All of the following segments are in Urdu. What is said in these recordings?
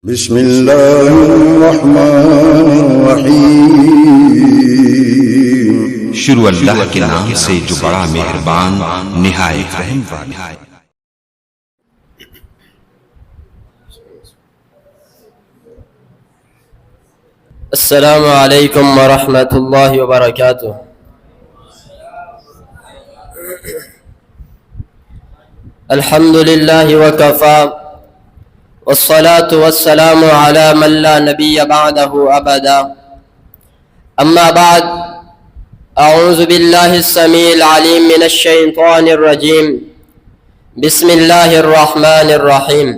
بسم اللہ الرحمن الرحیم۔ شروع اللہ کے نام سے جو بڑا مہربان نہایت رحم والا۔ السلام علیکم ورحمۃ اللہ وبرکاتہ۔ الحمد للہ وکفی والصلاة والسلام على من لا نبی بعدہ ابدا، اما بعد، اعوذ باللہ السمیع العلیم من الشیطان الرجیم، بسم اللہ الرحمن الرحیم۔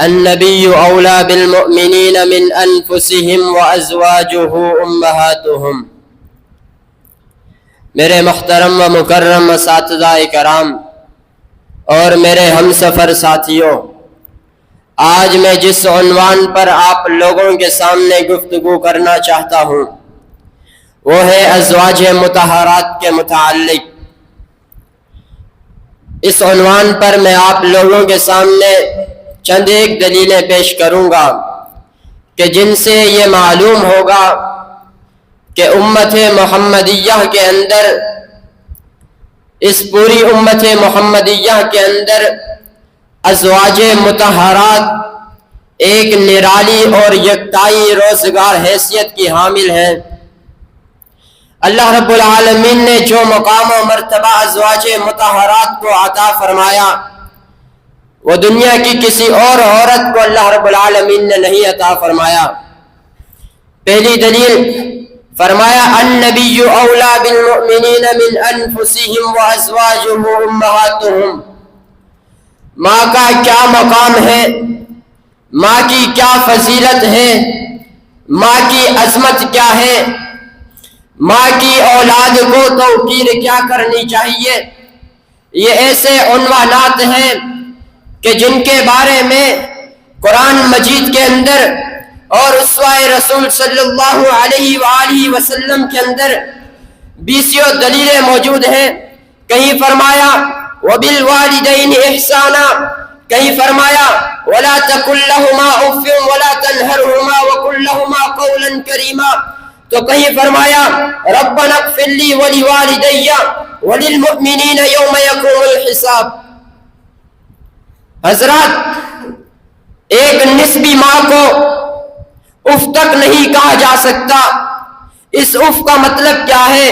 النبی اولا بالمؤمنین من انفسہم وازواجہ امہاتہم۔ میرے محترم و مکرم اساتذہ کرام اور میرے ہم سفر ساتھیوں، آج میں جس عنوان پر آپ لوگوں کے سامنے گفتگو کرنا چاہتا ہوں وہ ہے ازواج مطہرات کے متعلق۔ اس عنوان پر میں آپ لوگوں کے سامنے چند ایک دلیلیں پیش کروں گا کہ جن سے یہ معلوم ہوگا کہ امت محمدیہ کے اندر، اس پوری امت محمدیہ کے اندر ازواج مطہرات ایک نرالی اور یکتائی روزگار حیثیت کی حامل ہیں۔ اللہ رب العالمین نے جو مقام و مرتبہ ازواج مطہرات کو عطا فرمایا وہ دنیا کی کسی اور عورت کو اللہ رب العالمین نے نہیں عطا فرمایا۔ پہلی دلیل فرمایا النبی اولا بالمؤمنین من انفسہم وازواجہ امہاتہم۔ ماں کا کیا مقام ہے، ماں کی کیا فضیلت ہے، ماں کی عظمت کیا ہے، ماں کی اولاد کو توقیر کیا کرنی چاہیے، یہ ایسے عنوانات ہیں کہ جن کے بارے میں قرآن مجید کے اندر اور اسوہ رسول صلی اللہ علیہ وآلہ وسلم کے اندر بیسیوں دلیلیں موجود ہیں۔ کہیں فرمایا وَبِالْوَالِدَيْنِ إِحْسَانًا، کہیں فرمایا وَلَا تَقُلْ لَهُمَا أُفٍّ وَلَا تَنْهَرْهُمَا وَقُلْ لَهُمَا قَوْلًا كَرِيمًا، تو کہیں فرمایا رَبَّنَا اغْفِرْ لِي وَلِوَالِدَيَّ وَلِلْمُؤْمِنِينَ يَوْمَ يَقُومُ الْحِسَابُ۔ حضرات، ایک نسبی ماں کو اف تک نہیں کہا جا سکتا۔ اس اف کا مطلب کیا ہے؟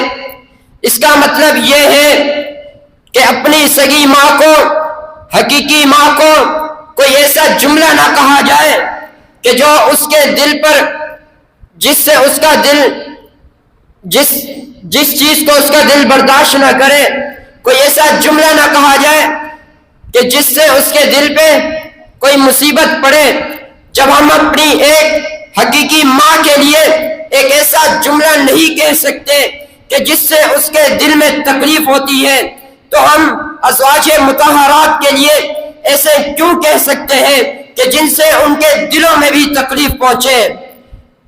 اس کا مطلب یہ ہے کہ اپنی سگی ماں کو، حقیقی ماں کو کوئی ایسا جملہ نہ کہا جائے کہ جو اس کے دل پر، جس سے اس کا دل، جس چیز کو اس کا دل برداشت نہ کرے، کوئی ایسا جملہ نہ کہا جائے کہ جس سے اس کے دل پہ کوئی مصیبت پڑے۔ جب ہم اپنی ایک حقیقی ماں کے لیے ایک ایسا جملہ نہیں کہہ سکتے کہ جس سے اس کے دل میں تکلیف ہوتی ہے، تو ہم ازواج مطہرات کے لیے ایسے کیوں کہہ سکتے ہیں کہ جن سے ان کے دلوں میں بھی تکلیف پہنچے؟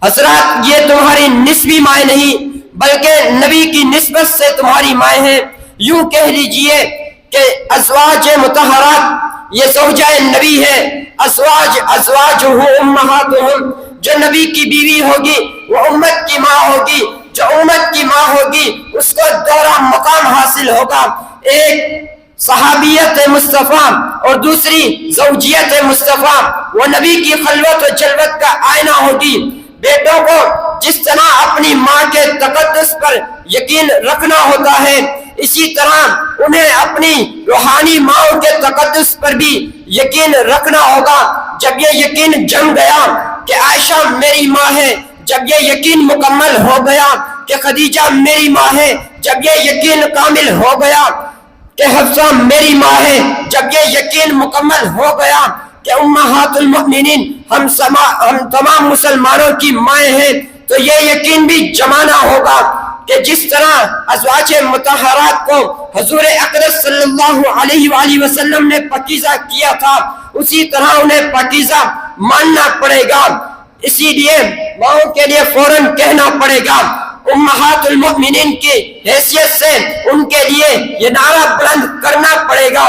حضرات، یہ تمہاری نسبی مائیں نہیں بلکہ نبی کی نسبت سے تمہاری مائیں ہیں۔ یوں کہہ لیجئے کہ ازواج مطہرات یہ زوجہ نبی ہے، ازواجہ امہاتہم، جو نبی کی بیوی ہوگی وہ امت کی ماں ہوگی، جو امت کی ماں ہوگی اس کو دوہرا مقام حاصل ہوگا، ایک صحابیت مصطفیٰ اور دوسری زوجیت مصطفیٰ، وہ نبی کی خلوت و جلوت کا آئینہ ہوگی۔ بیٹوں کو جس طرح اپنی ماں کے تقدس پر یقین رکھنا ہوتا ہے، اسی طرح انہیں اپنی روحانی ماں کے تقدس پر بھی یقین رکھنا ہوگا۔ جب یہ یقین جم گیا کہ عائشہ میری ماں ہے، جب یہ یقین مکمل ہو گیا کہ خدیجہ میری ماں ہے، جب یہ یقین کامل ہو گیا کہ حفصہ میری ماں ہے، جب یہ یقین مکمل ہو گیا کہ امہات المؤمنین ہم تمام مسلمانوں کی مائیں ہیں، تو یہ یقین بھی جمانا ہوگا کہ جس طرح ازواج مطہرات کو حضور اقدس صلی اللہ علیہ وآلہ وسلم نے پاکیزہ کیا تھا، اسی طرح انہیں پاکیزہ ماننا پڑے گا۔ اسی لیے ماؤں کے لیے فوراً کہنا پڑے گا، امہات المؤمنین کی حیثیت سے ان کے لیے یہ نعرہ بلند کرنا پڑے گا۔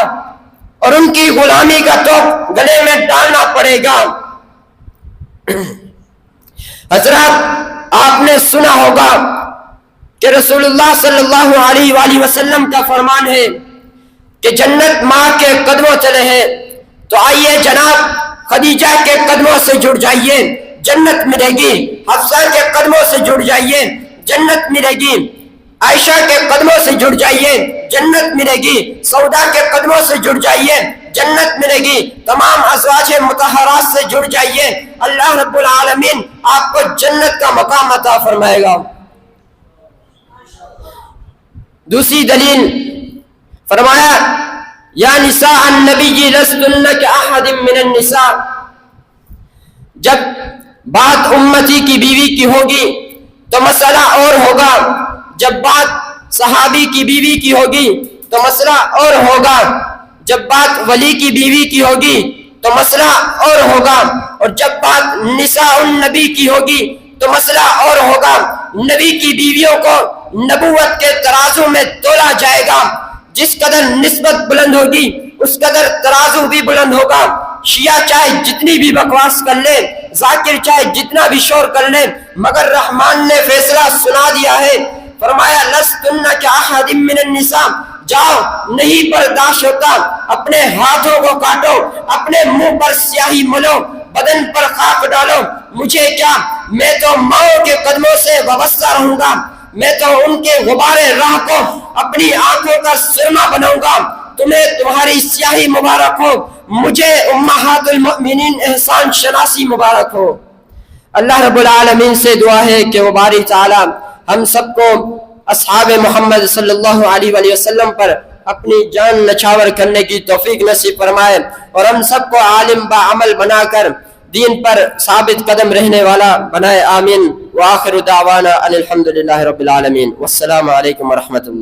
اور ان کی غلامی کا توق گلے میں ڈالنا پڑے گا۔ حضرات آپ نے سنا ہوگا کہ رسول اللہ صلی اللہ علیہ وآلہ وسلم کا فرمان ہے کہ جنت ماں کے قدموں تلے ہے، تو آئیے جناب خدیجہ کے قدموں سے جڑ جائیے، جنت ملے گی۔ حفصہ کے قدموں سے جڑ جائیے، جنت ملے گی۔ عائشہ کے قدموں سے جڑ جائیے، جنت ملے گی۔ سودا کے قدموں سے جڑ جائیے، جنت ملے گی۔ تمام ازواج مطہرات سے جڑ جائیے، اللہ رب العالمین آپ کو جنت کا مقام عطا فرمائے گا۔ دوسری دلیل فرمایا یا نساء النبی لستن کاحد من النساء، جب بات امتی کی بیوی کی ہوگی تو مسئلہ اور ہوگا، جب بات صحابی کی بیوی کی ہوگی تو مسئلہ اور ہوگا، جب بات ولی کی بیوی کی ہوگی تو مسئلہ اور ہوگا، اور جب بات نساء النبی کی ہوگی تو مسئلہ اور ہوگا۔ نبی کی بیویوں کو نبوت کے ترازو میں تولا جائے گا، جس قدر نسبت بلند ہوگی اس قدر ترازو بھی بلند ہوگا۔ شیعہ چاہے جتنی بھی بکواس کر لے، ذاکر چاہے جتنا بھی شور کر لے، مگر رحمان نے فیصلہ سنا دیا ہے، فرمایا لستن کاحد من النساء، جاؤ نہیں برداشت ہوتا، اپنے ہاتھوں کو کاٹو، اپنے منہ پر سیاہی ملو، بدن پر خاک ڈالو، مجھے کیا، میں تو ماؤں کے قدموں سے وابستہ رہوں گا، میں تو ان کے غبار راہ کو اپنی آنکھوں کا سرما بناؤں گا، تمہیں تمہاری سیاہی مبارک ہو، مجھے امہات المؤمنین احسان شناسی مبارک ہو۔ اللہ رب العالمین سے دعا ہے کہ وہ باری تعالی ہم سب کو اصحاب محمد صلی اللہ علیہ وآلہ وسلم پر اپنی جان نچھاور کرنے کی توفیق نصیب فرمائے، اور ہم سب کو عالم با عمل بنا کر دین پر ثابت قدم رہنے والا بنائے، آمین۔ وآخر دعوانا ان الحمدللہ رب العالمین، والسلام علیکم ورحمۃ اللہ۔